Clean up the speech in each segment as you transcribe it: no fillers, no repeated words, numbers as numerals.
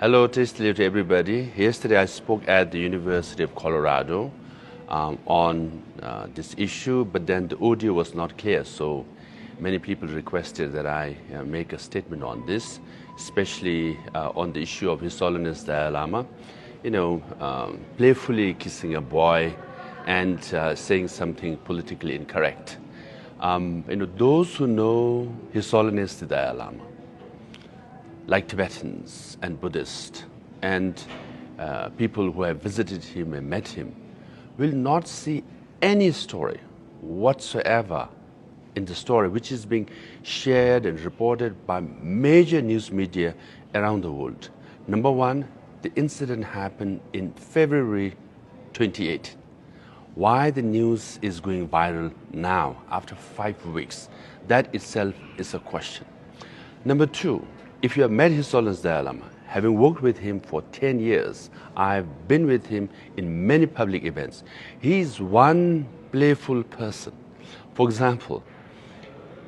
Hello, tasty to everybody. Yesterday I spoke at the University of Colorado on this issue, but then the audio was not clear, so many people requested that I make a statement on this, especially on the issue of His Holiness Dalai Lama, playfully kissing a boy and saying something politically incorrect. Those who know His Holiness the Dalai Lama, like Tibetans and Buddhists and people who have visited him and met him, will not see any story whatsoever in the story which is being shared and reported by major news media around the world. Number one, the incident happened in February 28. Why the news is going viral now after 5 weeks, that itself is a question. Number two, if you have met His Holiness Dalai Lama, having worked with him for 10 years, I've been with him in many public events. He is one playful person. For example,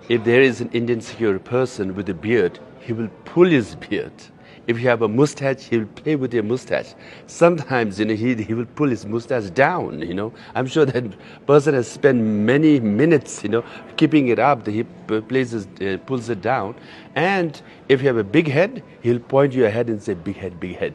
if there is an Indian security person with a beard, he will pull his beard. If you have a mustache, he will play with your mustache. Sometimes, he will pull his mustache down, I'm sure that person has spent many minutes, keeping it up. He pulls it down. And if you have a big head, he'll point your head and say, big head,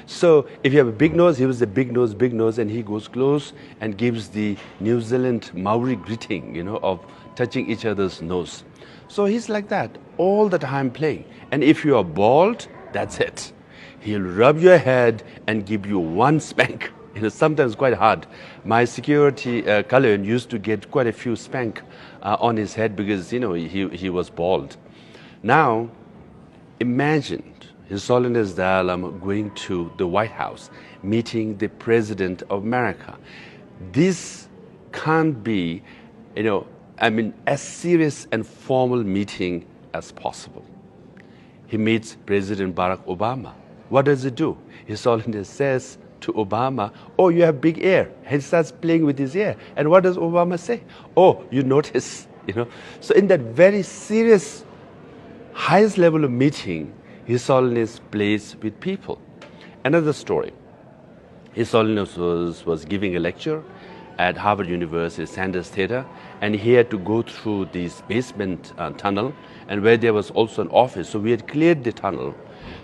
So if you have a big nose, he will say, big nose, and he goes close and gives the New Zealand Maori greeting, of touching each other's nose. So he's like that all the time playing. And if you are bald, that's it. He'll rub your head and give you one spank. Sometimes quite hard. My security, Kalyan, used to get quite a few spank on his head because, he was bald. Now, imagine His Holiness Dalai Lama going to the White House, meeting the President of America. This can't be, as serious and formal meeting as possible. He meets President Barack Obama. What does he do? His Holiness says to Obama, oh, you have big ear. And he starts playing with his ear. And what does Obama say? Oh, you notice, So in that very serious, highest level of meeting, His Holiness plays with people. Another story. His Holiness was giving a lecture at Harvard University Sanders Theater, and he had to go through this basement tunnel, and where there was also an office. So we had cleared the tunnel.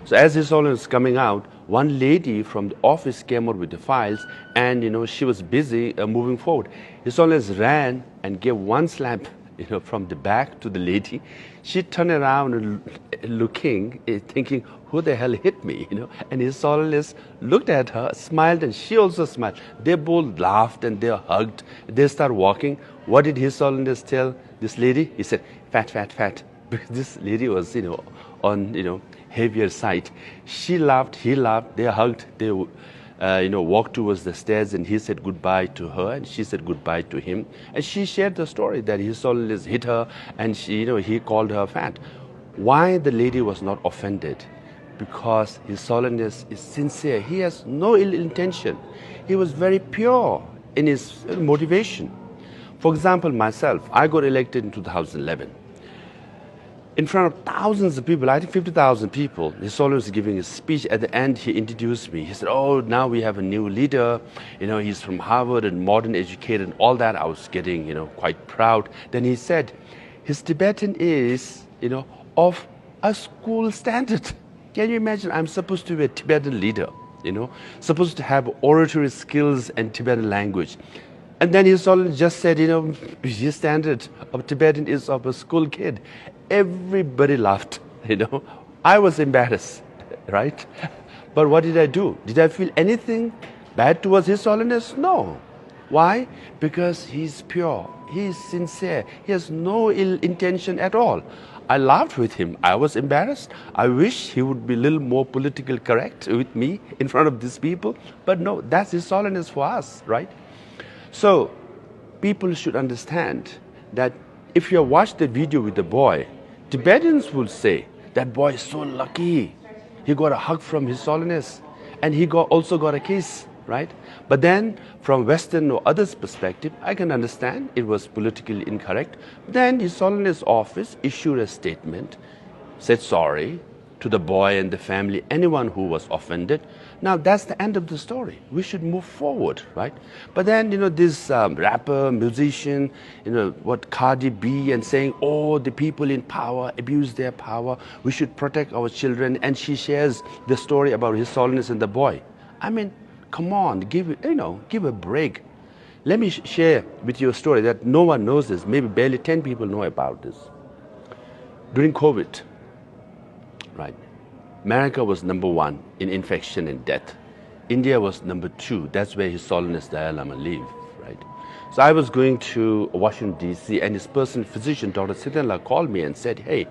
So as His Holiness was coming out, one lady from the office came out with the files, and she was busy moving forward. His Holiness ran and gave one slap, from the back to the lady. She turned around and looking, thinking, who the hell hit me? And His Holiness looked at her, smiled, and she also smiled. They both laughed and they hugged. They started walking. What did His Holiness tell this lady? He said, fat, fat, fat. Because this lady was, on, heavier side. She laughed, he laughed, they hugged, they walked towards the stairs, and he said goodbye to her, and she said goodbye to him. And she shared the story that His Holiness hit her, and he called her fat. Why the lady was not offended? Because His Holiness is sincere. He has no ill intention. He was very pure in his motivation. For example, myself, I got elected in 2011. In front of thousands of people, I think 50,000 people, His Holiness was giving a speech. At the end, he introduced me. He said, oh, now we have a new leader. He's from Harvard and modern educated and all that. I was getting, quite proud. Then he said, his Tibetan is, of a school standard. Can you imagine? I'm supposed to be a Tibetan leader, supposed to have oratory skills and Tibetan language. And then His Holiness just said, his standard of Tibetan is of a school kid. Everybody laughed, I was embarrassed, right? But what did I do? Did I feel anything bad towards His Holiness? No. Why? Because he's pure, he's sincere, he has no ill intention at all. I laughed with him. I was embarrassed. I wish he would be a little more politically correct with me in front of these people. But no, that's His Holiness for us, right? So people should understand that if you watch the video with the boy, Tibetans will say, that boy is so lucky. He got a hug from His Holiness, and he also got a kiss, right? But then from Western or others' perspective, I can understand it was politically incorrect. Then His Holiness office issued a statement, said sorry, to the boy and the family, anyone who was offended. Now that's the end of the story. We should move forward, right? But then, this rapper, musician, what Cardi B, and saying, oh, the people in power abuse their power. We should protect our children. And she shares the story about His Holiness and the boy. I mean, come on, give a break. Let me share with you a story that no one knows this. Maybe barely 10 people know about this. During COVID, right, America was number 1 in infection and death. India was number 2. That's where His Holiness Dalai Lama lived, right? So I was going to Washington, D.C., and his personal physician, Dr. Sithanla, called me and said, hey,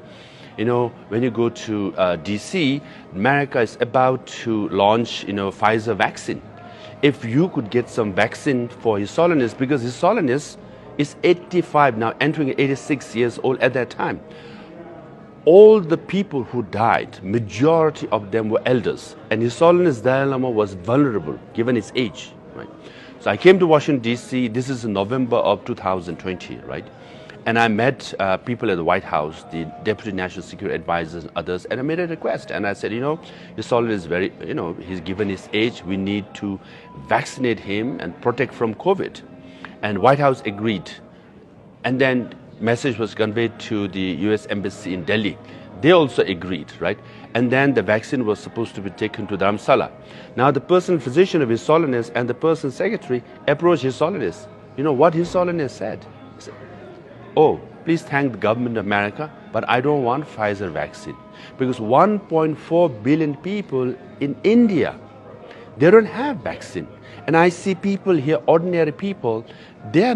when you go to D.C., America is about to launch, Pfizer vaccine. If you could get some vaccine for His Holiness, because His Holiness is 85 now, entering 86 years old at that time. All the people who died, majority of them were elders. And His Holiness Dalai Lama was vulnerable, given his age, right? So I came to Washington, D.C. This is in November of 2020, right? And I met people at the White House, the Deputy National Security Advisors and others, and I made a request. And I said, His Holiness is very, he's given his age, we need to vaccinate him and protect from COVID. And White House agreed. And then message was conveyed to the U.S. Embassy in Delhi. They also agreed, right? And then the vaccine was supposed to be taken to Dharamsala. Now the personal physician of His Holiness and the personal secretary approached His Holiness. You know what His Holiness said? He said, oh, please thank the government of America, but I don't want Pfizer vaccine. Because 1.4 billion people in India, they don't have vaccine. And I see people here, ordinary people, they are